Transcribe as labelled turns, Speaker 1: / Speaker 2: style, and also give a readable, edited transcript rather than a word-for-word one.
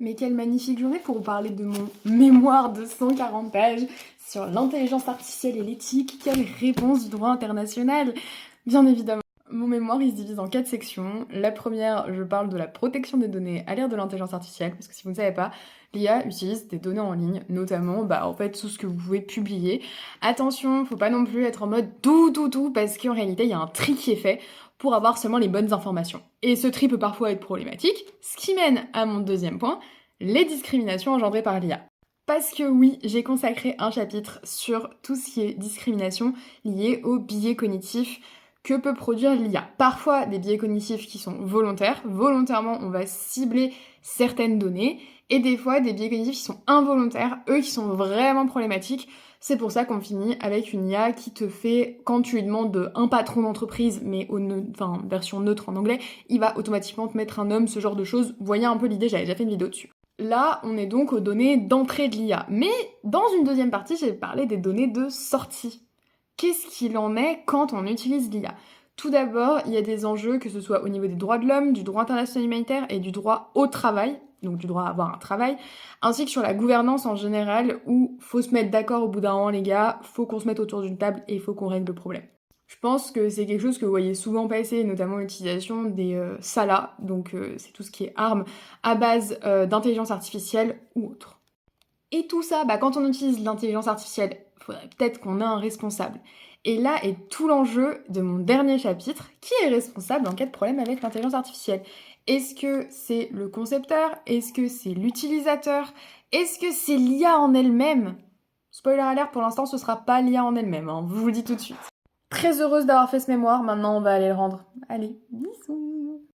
Speaker 1: Mais quelle magnifique journée pour vous parler de mon mémoire de 140 pages sur l'intelligence artificielle et l'éthique. Quelle réponse du droit international! Bien évidemment. Mon mémoire, il se divise en 4 sections. La première, je parle de la protection des données à l'ère de l'intelligence artificielle, parce que si vous ne savez pas, l'IA utilise des données en ligne, notamment, en fait, tout ce que vous pouvez publier. Attention, faut pas non plus être en mode tout, parce qu'en réalité, il y a un tri qui est fait pour avoir seulement les bonnes informations. Et ce tri peut parfois être problématique, ce qui mène à mon deuxième point, les discriminations engendrées par l'IA. Parce que oui, j'ai consacré un chapitre sur tout ce qui est discrimination liée aux biais cognitifs que peut produire l'IA. Parfois des biais cognitifs qui sont volontaires, volontairement on va cibler certaines données, et des fois des biais cognitifs qui sont involontaires, eux qui sont vraiment problématiques. C'est pour ça qu'on finit avec une IA qui te fait, quand tu lui demandes un patron d'entreprise, mais version neutre en anglais, il va automatiquement te mettre un homme, ce genre de choses. Vous voyez un peu l'idée, j'avais déjà fait une vidéo dessus. Là, on est donc aux données d'entrée de l'IA. Mais dans une deuxième partie, j'ai parlé des données de sortie. Qu'est-ce qu'il en est quand on utilise l'IA? Tout d'abord, il y a des enjeux, que ce soit au niveau des droits de l'homme, du droit international humanitaire et du droit au travail, donc du droit à avoir un travail, ainsi que sur la gouvernance en général, où faut se mettre d'accord au bout d'un moment, les gars, faut qu'on se mette autour d'une table et il faut qu'on règle le problème. Je pense que c'est quelque chose que vous voyez souvent passer, notamment l'utilisation des SALA, donc c'est tout ce qui est armes à base d'intelligence artificielle ou autre. Et tout ça, quand on utilise l'intelligence artificielle, il faudrait peut-être qu'on ait un responsable. Et là est tout l'enjeu de mon dernier chapitre, qui est responsable en cas de problème avec l'intelligence artificielle. Est-ce que c'est le concepteur? Est-ce que c'est l'utilisateur? Est-ce que c'est l'IA en elle-même? Spoiler alert, pour l'instant ce sera pas l'IA en elle-même, hein, je vous le dis tout de suite. Très heureuse d'avoir fait ce mémoire, maintenant on va aller le rendre. Allez, bisous!